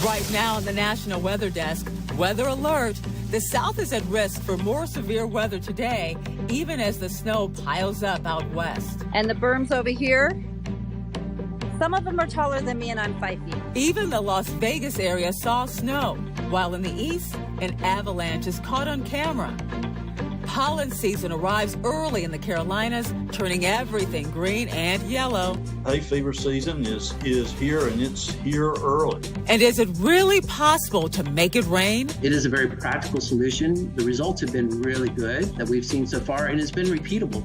Right now on the National Weather Desk, weather alert. The South is at risk for more severe weather today, even as the snow piles up out west. And the berms over here, some of them are taller than me and I'm 5 feet. Even the Las Vegas area saw snow, while in the east, an avalanche is caught on camera. Pollen season arrives early in the Carolinas, turning everything green and yellow. Hay fever season is here, and it's here early. And is it really possible to make it rain? It is a very practical solution. The results have been really good that we've seen so far, and it's been repeatable.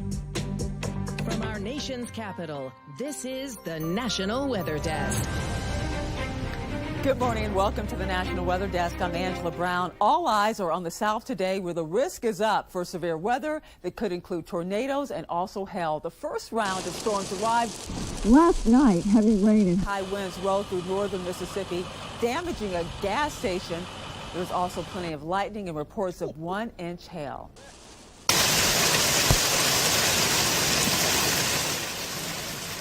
From our nation's capital, this is the National Weather Desk. Good morning and welcome to the National Weather Desk. I'm Angela Brown. All eyes are on the South today, where the risk is up for severe weather that could include tornadoes and also hail. The first round of storms arrived last night. Heavy rain and high winds rolled through northern Mississippi, damaging a gas station. There's also plenty of lightning and reports of 1-inch hail.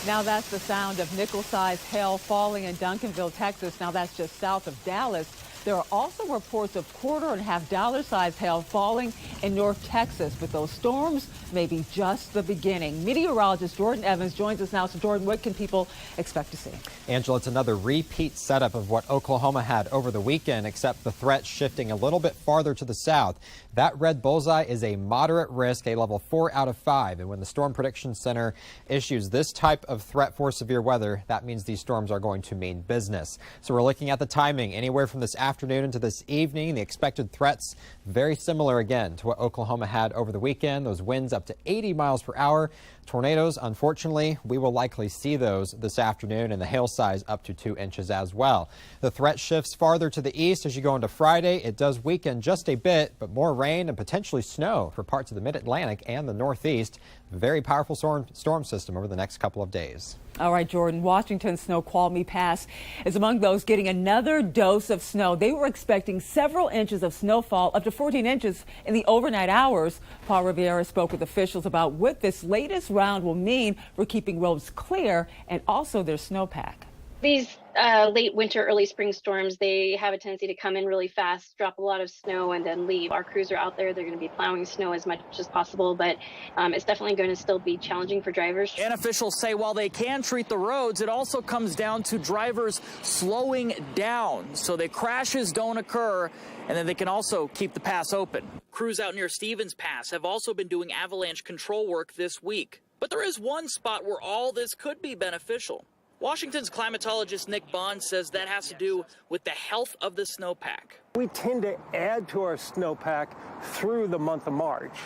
Now that's the sound of nickel-sized hail falling in Duncanville, Texas. Now that's just south of Dallas. There are also reports of $quarter and $half-sized hail falling in North Texas, but those storms may be just the beginning. Meteorologist Jordan Evans joins us now. So Jordan, what can people expect to see? Angela, it's another repeat setup of what Oklahoma had over the weekend, except the threat shifting a little bit farther to the south. That red bullseye is a moderate risk, a level 4 out of 5. And when the Storm Prediction Center issues this type of threat for severe weather, that means these storms are going to mean business. So we're looking at the timing anywhere from this afternoon into this evening. The expected threats very similar again to what Oklahoma had over the weekend. Those winds up to 80 miles per hour. Tornadoes, unfortunately, we will likely see those this afternoon, and the hail size up to 2 inches as well. The threat shifts farther to the east as you go into Friday. It does weaken just a bit, but more rain and potentially snow for parts of the mid-Atlantic and the Northeast. Very powerful storm system over the next couple of days. All right, Jordan, Washington's Snoqualmie Pass is among those getting another dose of snow. They were expecting several inches of snowfall, up to 14 inches in the overnight hours. Paul Rivera spoke with officials about what this latest round will mean for keeping roads clear and also their snowpack. These late winter, early spring storms, they have a tendency to come in really fast, drop a lot of snow, and then leave. Our crews are out there. They're going to be plowing snow as much as possible, but it's definitely going to still be challenging for drivers. And officials say while they can treat the roads, it also comes down to drivers slowing down so that crashes don't occur, and then they can also keep the pass open. Crews out near Stevens Pass have also been doing avalanche control work this week. But there is one spot where all this could be beneficial. Washington's climatologist Nick Bond says that has to do with the health of the snowpack. We tend to add to our snowpack through the month of March.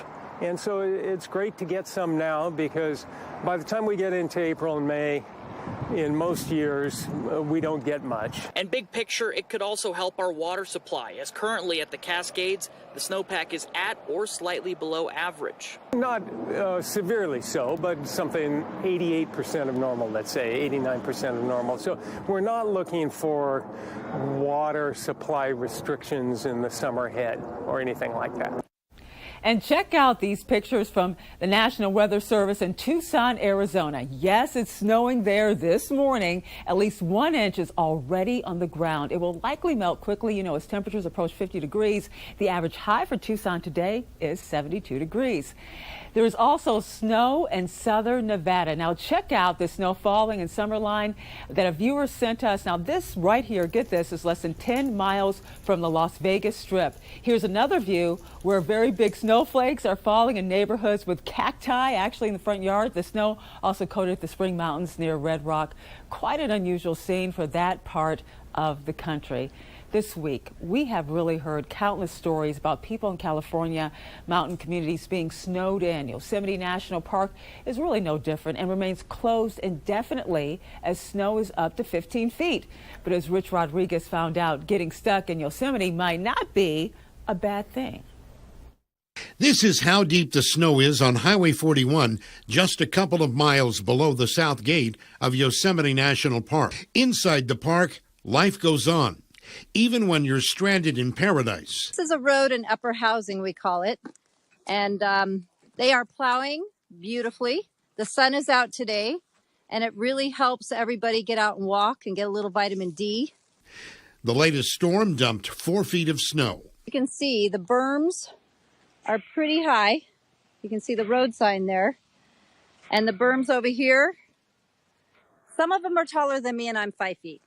And so it's great to get some now, because by the time we get into April and May, in most years, we don't get much. And big picture, it could also help our water supply, as currently at the Cascades, the snowpack is at or slightly below average. Not severely so, but something 88% of normal, let's say, 89% of normal. So we're not looking for water supply restrictions in the summer ahead or anything like that. And check out these pictures from the National Weather Service in Tucson, Arizona. Yes, it's snowing there this morning. At least 1 inch is already on the ground. It will likely melt quickly, as temperatures approach 50 degrees. The average high for Tucson today is 72 degrees. There is also snow in southern Nevada. Now check out the snow falling in Summerline that a viewer sent us. Now this right here, get this, is less than 10 miles from the Las Vegas Strip. Here's another view where very big snowflakes are falling in neighborhoods with cacti actually in the front yard. The snow also coated the Spring Mountains near Red Rock. Quite an unusual scene for that part of the country. This week, we have really heard countless stories about people in California, mountain communities being snowed in. Yosemite National Park is really no different and remains closed indefinitely as snow is up to 15 feet. But as Rich Rodriguez found out, getting stuck in Yosemite might not be a bad thing. This is how deep the snow is on Highway 41, just a couple of miles below the south gate of Yosemite National Park. Inside the park, life goes on, even when you're stranded in paradise. This is a road in upper housing, we call it. And they are plowing beautifully. The sun is out today, and it really helps everybody get out and walk and get a little vitamin D. The latest storm dumped 4 feet of snow. You can see the berms are pretty high. You can see the road sign there. And the berms over here, some of them are taller than me, and I'm 5 feet.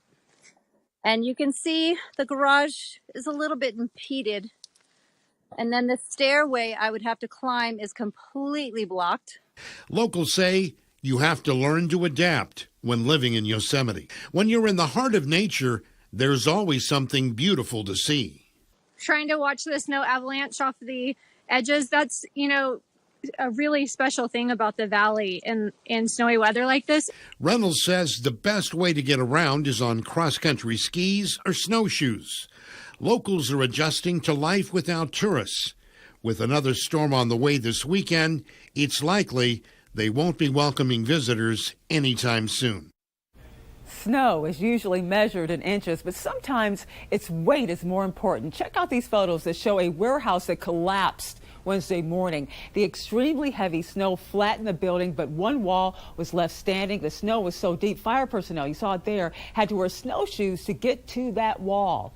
And you can see the garage is a little bit impeded. And then the stairway I would have to climb is completely blocked. Locals say you have to learn to adapt when living in Yosemite. When you're in the heart of nature, there's always something beautiful to see. Trying to watch the snow avalanche off the edges, that's, a really special thing about the valley in snowy weather like this. Reynolds says the best way to get around is on cross-country skis or snowshoes. Locals are adjusting to life without tourists. With another storm on the way this weekend, it's likely they won't be welcoming visitors anytime soon. Snow is usually measured in inches, but sometimes its weight is more important. Check out these photos that show a warehouse that collapsed Wednesday morning. The extremely heavy snow flattened the building, but one wall was left standing. The snow was so deep, fire personnel, you saw it there, had to wear snowshoes to get to that wall.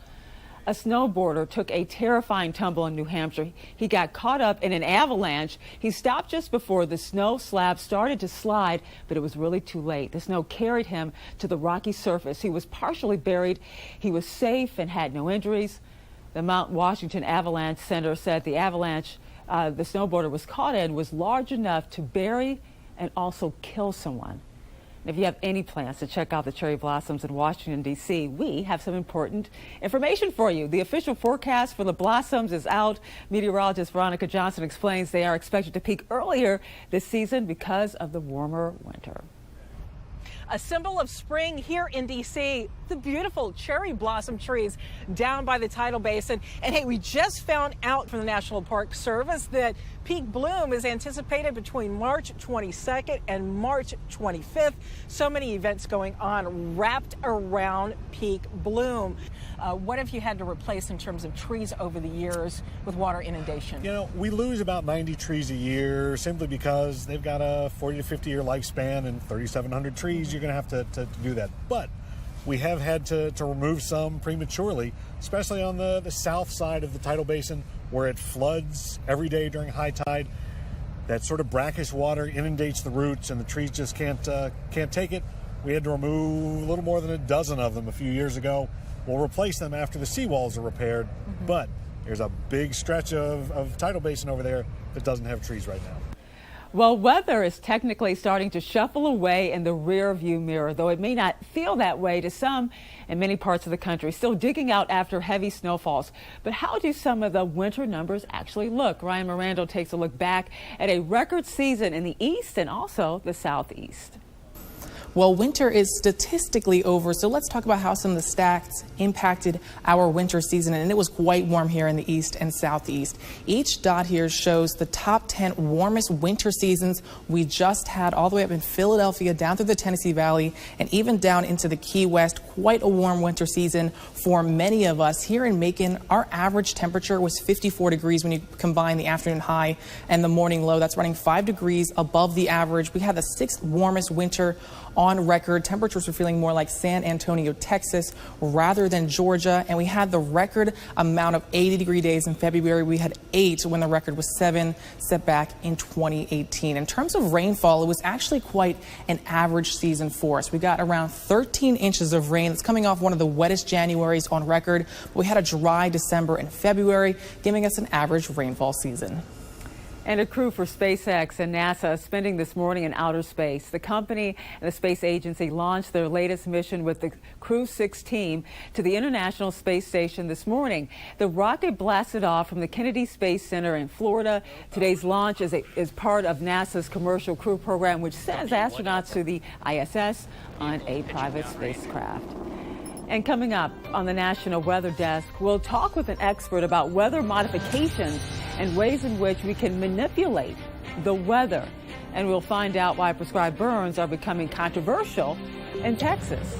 A snowboarder took a terrifying tumble in New Hampshire. He got caught up in an avalanche. He stopped just before the snow slab started to slide, but it was really too late. The snow carried him to the rocky surface. He was partially buried. He was safe and had no injuries. The Mount Washington Avalanche Center said the avalanche the snowboarder was caught in was large enough to bury and also kill someone. And if you have any plans to check out the cherry blossoms in Washington, D.C., we have some important information for you. The official forecast for the blossoms is out. Meteorologist Veronica Johnson explains they are expected to peak earlier this season because of the warmer winter. A symbol of spring here in D.C., the beautiful cherry blossom trees down by the tidal basin. And hey, we just found out from the National Park Service that peak bloom is anticipated between March 22nd and March 25th. So many events going on wrapped around peak bloom. What have you had to replace in terms of trees over the years with water inundation? We lose about 90 trees a year simply because they've got a 40 to 50 year lifespan, and 3,700 trees, you're going to have to do that. But we have had to remove some prematurely, especially on the south side of the tidal basin where it floods every day during high tide. That sort of brackish water inundates the roots and the trees just can't take it. We had to remove a little more than a dozen of them a few years ago. We'll replace them after the seawalls are repaired, but there's a big stretch of tidal basin over there that doesn't have trees right now. Well, weather is technically starting to shuffle away in the rear view mirror, though it may not feel that way to some in many parts of the country, still digging out after heavy snowfalls. But how do some of the winter numbers actually look? Ryan Mirando takes a look back at a record season in the east and also the southeast. Well, winter is statistically over, so let's talk about how some of the stats impacted our winter season. And it was quite warm here in the east and southeast. Each dot here shows the top 10 warmest winter seasons we just had, all the way up in Philadelphia, down through the Tennessee Valley, and even down into the Key West. Quite a warm winter season for many of us. Here in Macon, our average temperature was 54 degrees when you combine the afternoon high and the morning low. That's running 5 degrees above the average. We had the 6th warmest winter on record. Temperatures were feeling more like San Antonio, Texas, rather than Georgia. And we had the record amount of 80-degree days in February. We had 8 when the record was 7 set back in 2018. In terms of rainfall, it was actually quite an average season for us. We got around 13 inches of rain. It's coming off one of the wettest Januaries on record. We had a dry December and February, giving us an average rainfall season. And a crew for SpaceX and NASA spending this morning in outer space. The company and the space agency launched their latest mission with the Crew 6 team to the International Space Station this morning. The rocket blasted off from the Kennedy Space Center in Florida. Today's launch is part of NASA's Commercial Crew program, which sends astronauts to the ISS on a private spacecraft. And coming up on the National Weather Desk, we'll talk with an expert about weather modifications and ways in which we can manipulate the weather. And we'll find out why prescribed burns are becoming controversial in Texas.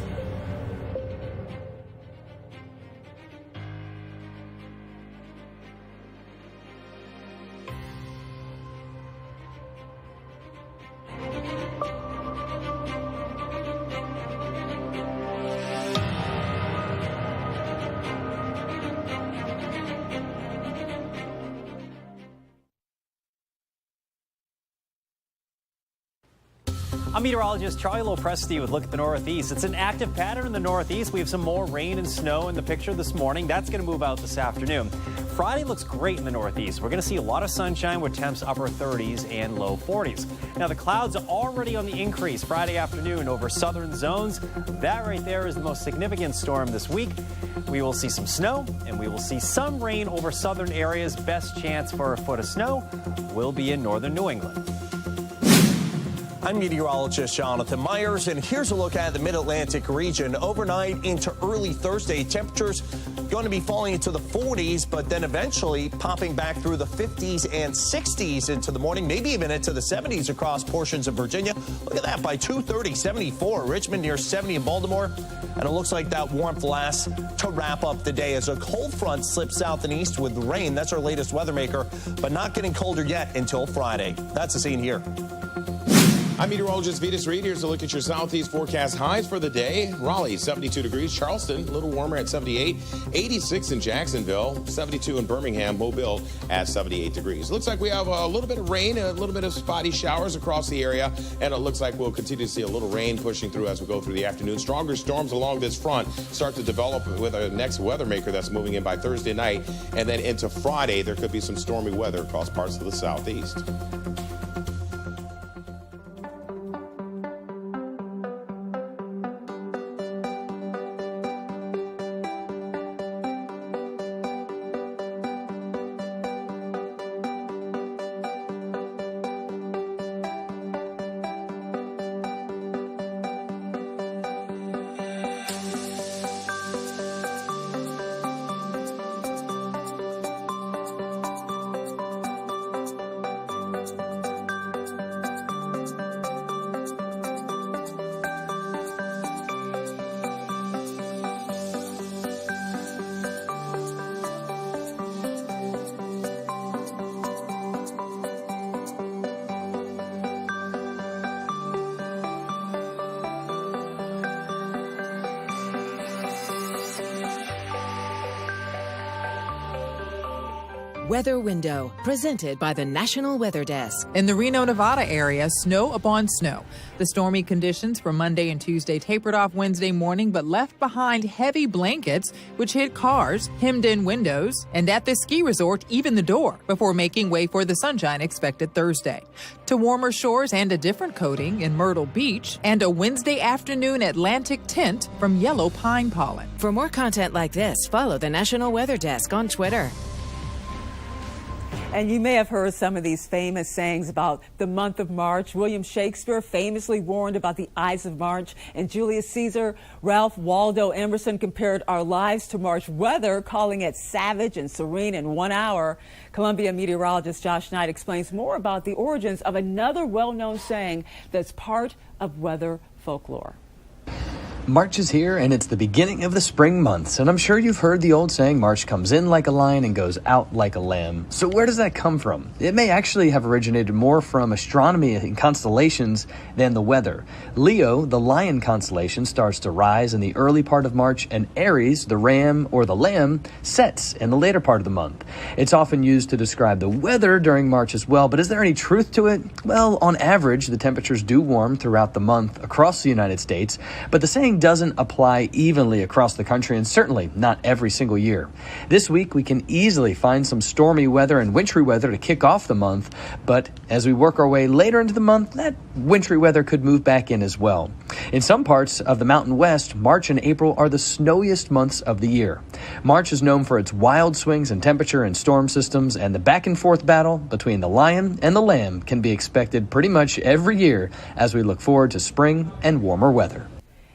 I'm meteorologist Charlie Lopresti with Look at the Northeast. It's an active pattern in the Northeast. We have some more rain and snow in the picture this morning. That's going to move out this afternoon. Friday looks great in the Northeast. We're going to see a lot of sunshine with temps upper 30s and low 40s. Now, the clouds are already on the increase Friday afternoon over southern zones. That right there is the most significant storm this week. We will see some snow and we will see some rain over southern areas. Best chance for a foot of snow will be in northern New England. I'm meteorologist Jonathan Myers, and here's a look at the mid-Atlantic region. Overnight into early Thursday, temperatures going to be falling into the 40s, but then eventually popping back through the 50s and 60s into the morning, maybe even into the 70s across portions of Virginia. Look at that, by 2:30, 74. Richmond near 70 in Baltimore. And it looks like that warmth lasts to wrap up the day as a cold front slips south and east with rain. That's our latest weather maker, but not getting colder yet until Friday. That's the scene here. I'm meteorologist Vetus Reed. Here's a look at your southeast forecast highs for the day. Raleigh, 72 degrees. Charleston, a little warmer at 78. 86 in Jacksonville. 72 in Birmingham. Mobile at 78 degrees. Looks like we have a little bit of rain, a little bit of spotty showers across the area. And it looks like we'll continue to see a little rain pushing through as we go through the afternoon. Stronger storms along this front start to develop with a next weather maker that's moving in by Thursday night. And then into Friday, there could be some stormy weather across parts of the southeast. Weather Window, presented by the National Weather Desk. In the Reno, Nevada area, snow upon snow. The stormy conditions for Monday and Tuesday tapered off Wednesday morning, but left behind heavy blankets, which hit cars, hemmed in windows, and at this ski resort, even the door, before making way for the sunshine expected Thursday. To warmer shores and a different coating in Myrtle Beach, and a Wednesday afternoon Atlantic tint from yellow pine pollen. For more content like this, follow the National Weather Desk on Twitter. And you may have heard some of these famous sayings about the month of March. William Shakespeare famously warned about the Ides of March, and Julius Caesar, Ralph Waldo Emerson compared our lives to March weather, calling it savage and serene in 1 hour. Columbia meteorologist Josh Knight explains more about the origins of another well-known saying that's part of weather folklore. March is here, and it's the beginning of the spring months, and I'm sure you've heard the old saying, March comes in like a lion and goes out like a lamb. So where does that come from? It may actually have originated more from astronomy and constellations than the weather. Leo, the lion constellation, starts to rise in the early part of March, and Aries, the ram or the lamb, sets in the later part of the month. It's often used to describe the weather during March as well, but is there any truth to it? Well, on average, the temperatures do warm throughout the month across the United States, but the saying doesn't apply evenly across the country, and certainly not every single year. This week, we can easily find some stormy weather and wintry weather to kick off the month, but as we work our way later into the month, that wintry weather could move back in as well. In some parts of the Mountain West, March and April are the snowiest months of the year. March is known for its wild swings in temperature and storm systems, and the back-and-forth battle between the lion and the lamb can be expected pretty much every year as we look forward to spring and warmer weather.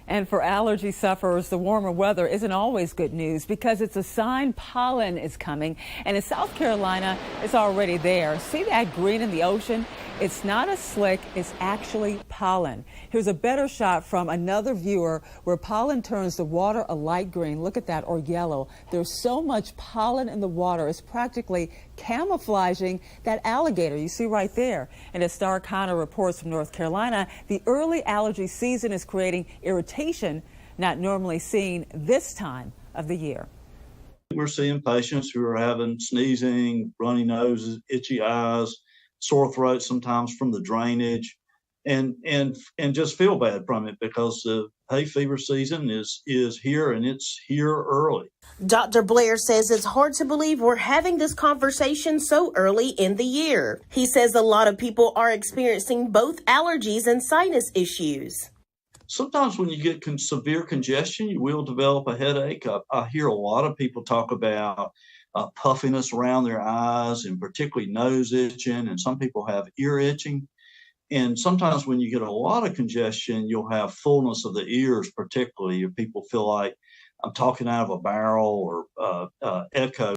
And for allergy sufferers, the warmer weather isn't always good news because it's a sign pollen is coming. And in South Carolina, it's already there. See that green in the ocean? It's not a slick, it's actually pollen. Here's a better shot from another viewer where pollen turns the water a light green. Look at that, or yellow. There's so much pollen in the water, it's practically camouflaging that alligator you see right there. And as Star Connor reports from North Carolina, the early allergy season is creating irritation not normally seen this time of the year. We're seeing patients who are having sneezing, runny noses, itchy eyes, sore throat sometimes from the drainage, and just feel bad from it because the hay fever season is here, and it's here early. Dr. Blair says it's hard to believe we're having this conversation so early in the year. He says a lot of people are experiencing both allergies and sinus issues. Sometimes when you get severe congestion, you will develop a headache. I hear a lot of people talk about puffiness around their eyes, and particularly nose itching, and some people have ear itching. And sometimes when you get a lot of congestion, you'll have fullness of the ears, particularly if people feel like I'm talking out of a barrel or echo.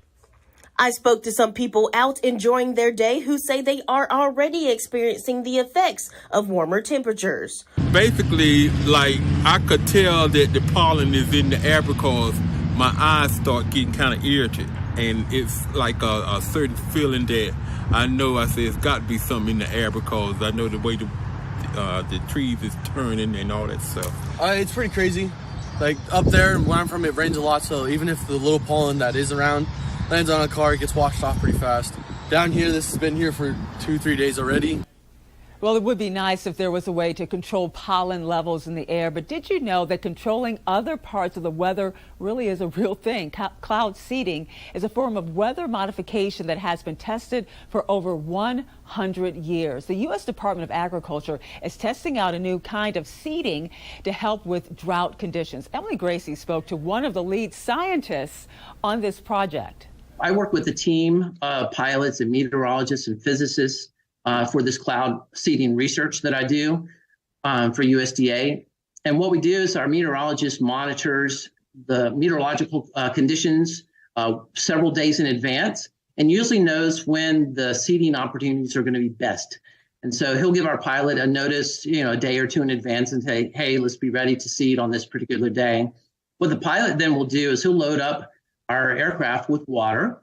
I spoke to some people out enjoying their day who say they are already experiencing the effects of warmer temperatures. Basically, like, I could tell that the pollen is in the air because my eyes start getting kind of irritated. And it's like a certain feeling that I know, I say it's got to be something in the air because I know the way the trees is turning and all that stuff. It's pretty crazy. Like, up there where I'm from, it rains a lot, so even if the little pollen that is around lands on a car, it gets washed off pretty fast. Down here, this has been here for 2-3 days already. Well, it would be nice if there was a way to control pollen levels in the air, but did you know that controlling other parts of the weather really is a real thing? Cloud seeding is a form of weather modification that has been tested for over 100 years. The U.S. Department of Agriculture is testing out a new kind of seeding to help with drought conditions. Emily Gracie spoke to one of the lead scientists on this project. I work with a team of pilots and meteorologists and physicists for this cloud seeding research that I do for USDA. And what we do is our meteorologist monitors the meteorological conditions several days in advance and usually knows when the seeding opportunities are going to be best. And so he'll give our pilot a notice, a day or two in advance and say, hey, let's be ready to seed on this particular day. What the pilot then will do is he'll load up our aircraft with water.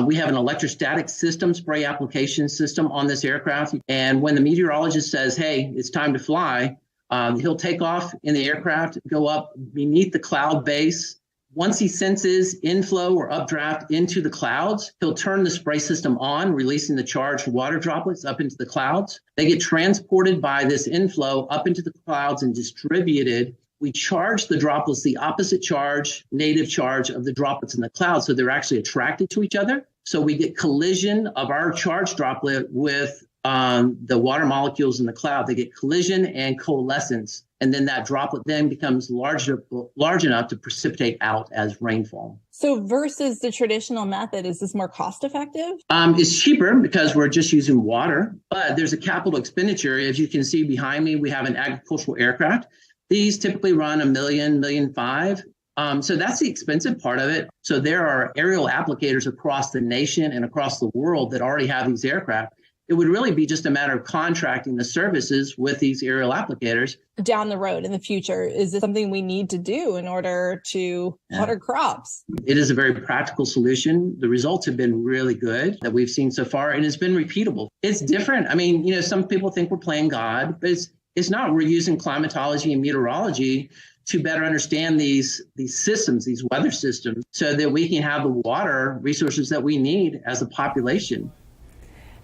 We have an electrostatic system, spray application system on this aircraft. And when the meteorologist says, hey, it's time to fly, he'll take off in the aircraft, go up beneath the cloud base. Once he senses inflow or updraft into the clouds, he'll turn the spray system on, releasing the charged water droplets up into the clouds. They get transported by this inflow up into the clouds and distributed. We charge the droplets the opposite charge, native charge of the droplets in the cloud, so they're actually attracted to each other. So we get collision of our charged droplet with the water molecules in the cloud. They get collision and coalescence, and then that droplet then becomes large enough to precipitate out as rainfall. So versus the traditional method, is this more cost effective? It's cheaper because we're just using water, but there's a capital expenditure. As you can see behind me, we have an agricultural aircraft. These typically run $1 million, $1.5 million. So that's the expensive part of it. So there are aerial applicators across the nation and across the world that already have these aircraft. It would really be just a matter of contracting the services with these aerial applicators. Down the road in the future, is this something we need to do in order to water crops? It is a very practical solution. The results have been really good that we've seen so far, and it's been repeatable. It's different. I mean, some people think we're playing God, but it's not. We're using climatology and meteorology to better understand these systems, these weather systems, so that we can have the water resources that we need as a population.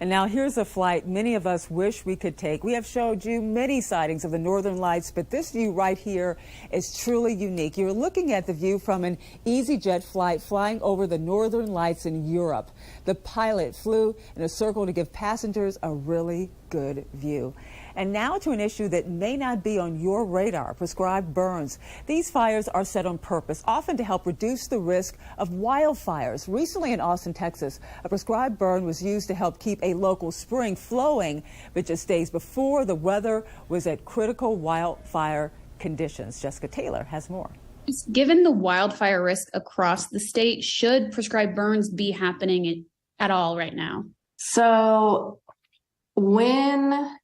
And now here's a flight many of us wish we could take. We have showed you many sightings of the Northern Lights, but this view right here is truly unique. You're looking at the view from an EasyJet flight flying over the Northern Lights in Europe. The pilot flew in a circle to give passengers a really good view. And now to an issue that may not be on your radar, prescribed burns. These fires are set on purpose, often to help reduce the risk of wildfires. Recently in Austin, Texas, a prescribed burn was used to help keep a local spring flowing, but just days before, the weather was at critical wildfire conditions. Jessica Taylor has more. Given the wildfire risk across the state, should prescribed burns be happening at all right now? So when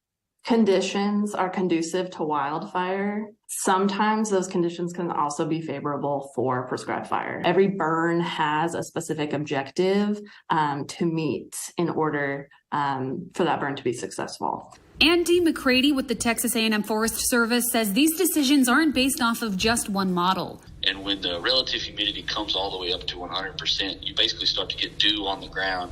conditions are conducive to wildfire, sometimes those conditions can also be favorable for prescribed fire. Every burn has a specific objective to meet in order for that burn to be successful. Andy McCready with the Texas A&M Forest Service says these decisions aren't based off of just one model. And when the relative humidity comes all the way up to 100%, you basically start to get dew on the ground.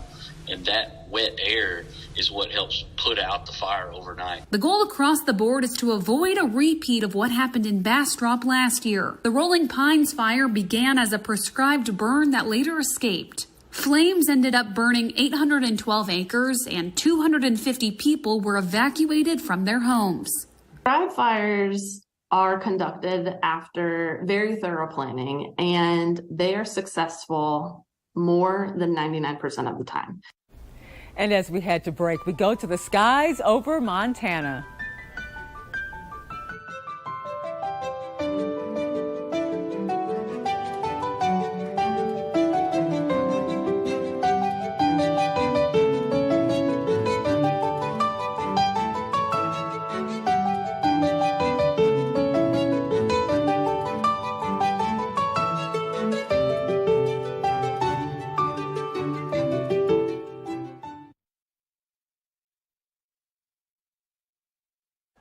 And that wet air is what helps put out the fire overnight. The goal across the board is to avoid a repeat of what happened in Bastrop last year. The Rolling Pines fire began as a prescribed burn that later escaped. Flames ended up burning 812 acres and 250 people were evacuated from their homes. Prescribed fires are conducted after very thorough planning, and they are successful more than 99% of the time. And as we head to break, we go to the skies over Montana.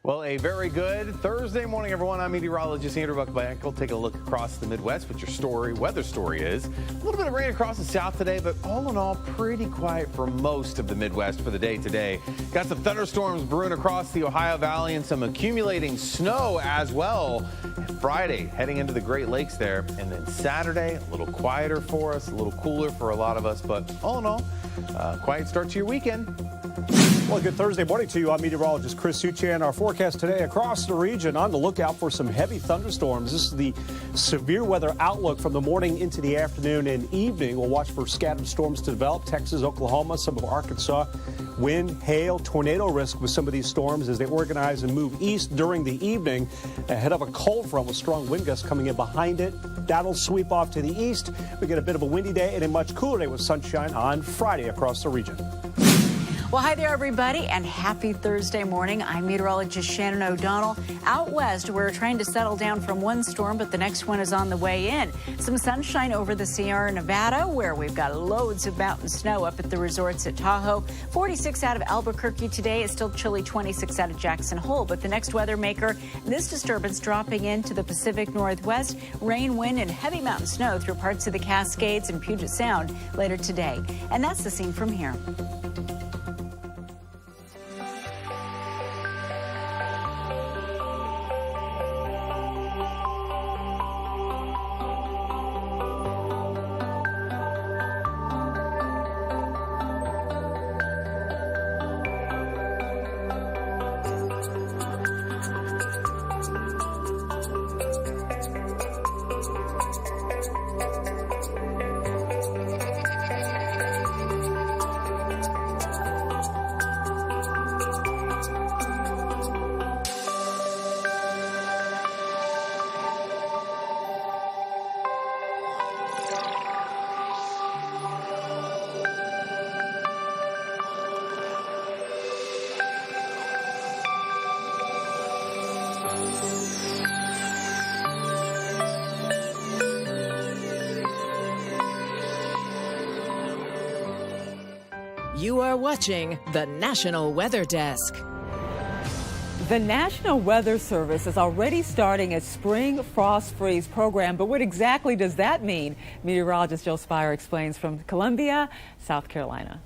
Well, a very good Thursday morning, everyone. I'm meteorologist Andrew Buckbank. Take a look across the Midwest with your weather story is. A little bit of rain across the south today, but all in all, pretty quiet for most of the Midwest for the day today. Got some thunderstorms brewing across the Ohio Valley and some accumulating snow as well. Friday, heading into the Great Lakes there. And then Saturday, a little quieter for us, a little cooler for a lot of us. But all in all, quiet start to your weekend. Well, good Thursday morning to you. I'm meteorologist Chris Suchan. Our forecast today across the region on the lookout for some heavy thunderstorms. This is the severe weather outlook from the morning into the afternoon and evening. We'll watch for scattered storms to develop. Texas, Oklahoma, some of Arkansas. Wind, hail, tornado risk with some of these storms as they organize and move east during the evening ahead of a cold front with strong wind gusts coming in behind it. That'll sweep off to the east. We get a bit of a windy day and a much cooler day with sunshine on Friday across the region. Well, hi there, everybody, and happy Thursday morning. I'm meteorologist Shannon O'Donnell. Out west, we're trying to settle down from one storm, but the next one is on the way in. Some sunshine over the Sierra Nevada, where we've got loads of mountain snow up at the resorts at Tahoe. 46 out of Albuquerque today. It's still chilly, 26 out of Jackson Hole. But the next weather maker, this disturbance dropping into the Pacific Northwest. Rain, wind, and heavy mountain snow through parts of the Cascades and Puget Sound later today. And that's the scene from here. You are watching the National Weather Desk. The National Weather Service is already starting its spring frost freeze program, but what exactly does that mean? Meteorologist Joe Spire explains from Columbia, South Carolina.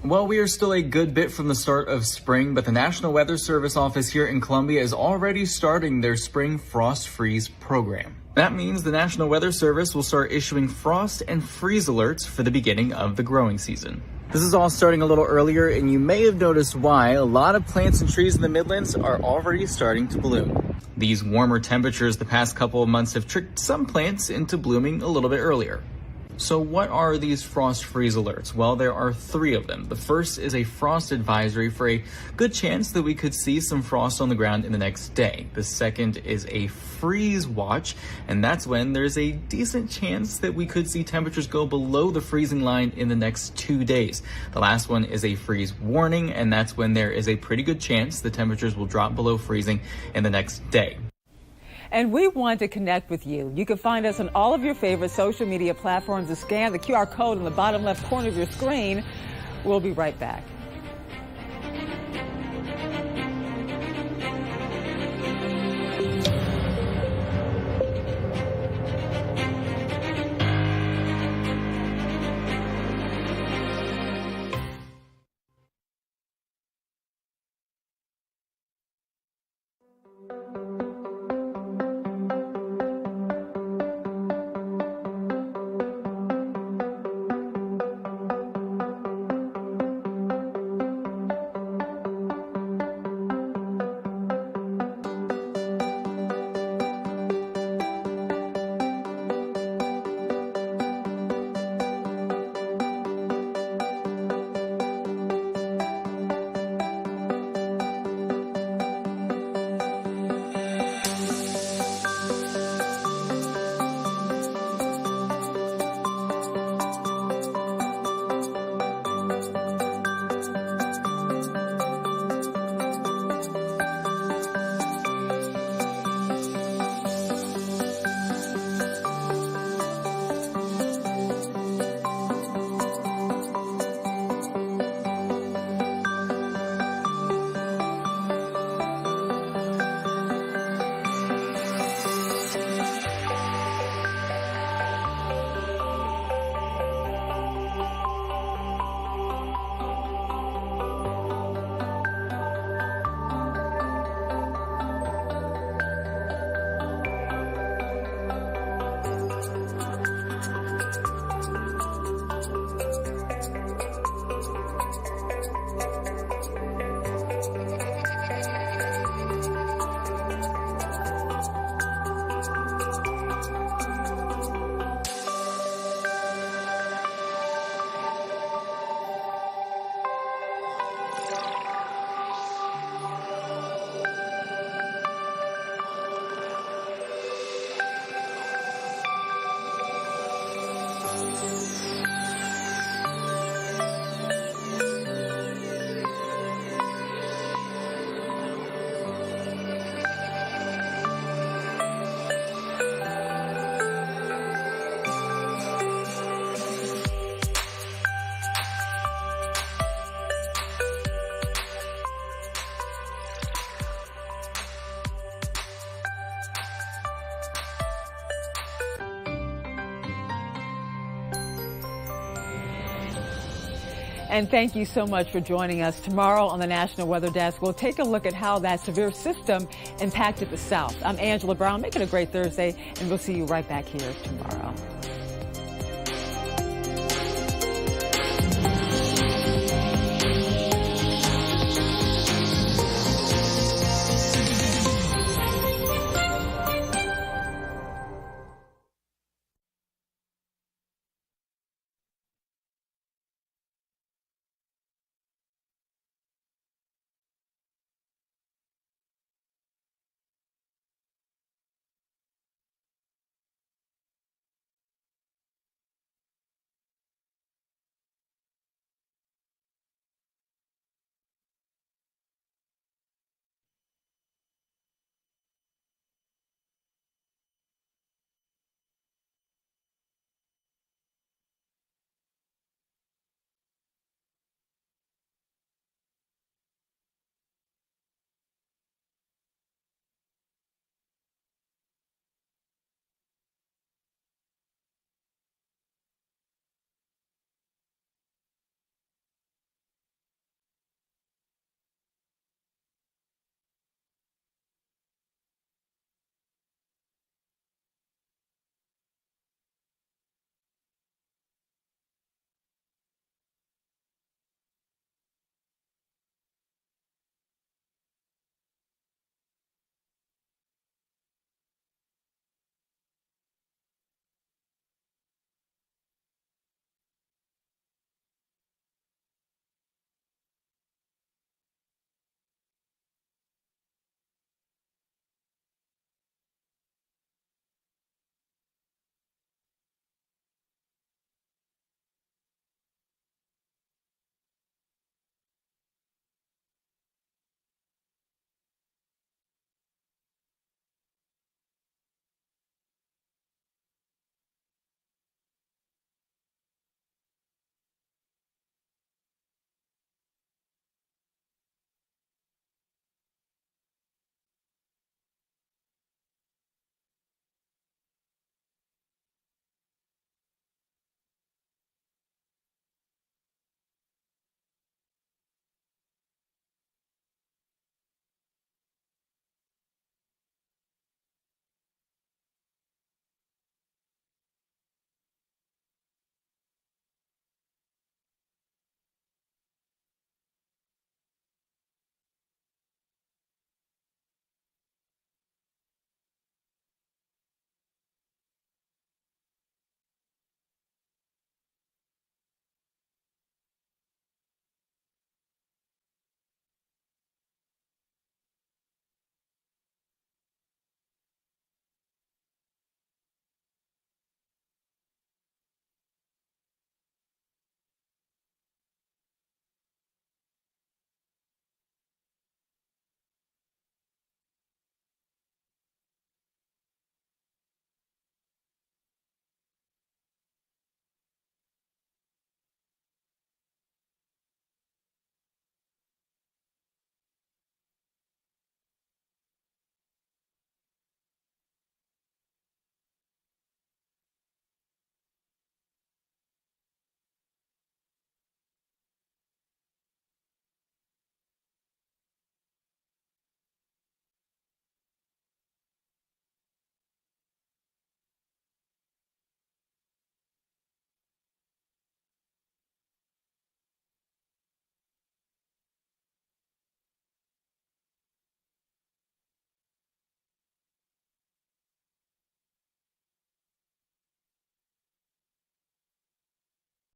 Well, we are still a good bit from the start of spring, but the National Weather Service office here in Columbia is already starting their spring frost freeze program. That means the National Weather Service will start issuing frost and freeze alerts for the beginning of the growing season. This is all starting a little earlier, and you may have noticed why a lot of plants and trees in the Midlands are already starting to bloom. These warmer temperatures the past couple of months have tricked some plants into blooming a little bit earlier. So what are these frost freeze alerts? Well, there are 3 of them. The first is a frost advisory for a good chance that we could see some frost on the ground in the next day. The second is a freeze watch, and that's when there's a decent chance that we could see temperatures go below the freezing line in the next 2 days. The last one is a freeze warning, and that's when there is a pretty good chance the temperatures will drop below freezing in the next day. And we want to connect with you. You can find us on all of your favorite social media platforms and scan the QR code in the bottom left corner of your screen. We'll be right back. And thank you so much for joining us. Tomorrow on the National Weather Desk, we'll take a look at how that severe system impacted the South. I'm Angela Brown. Make it a great Thursday, and we'll see you right back here tomorrow.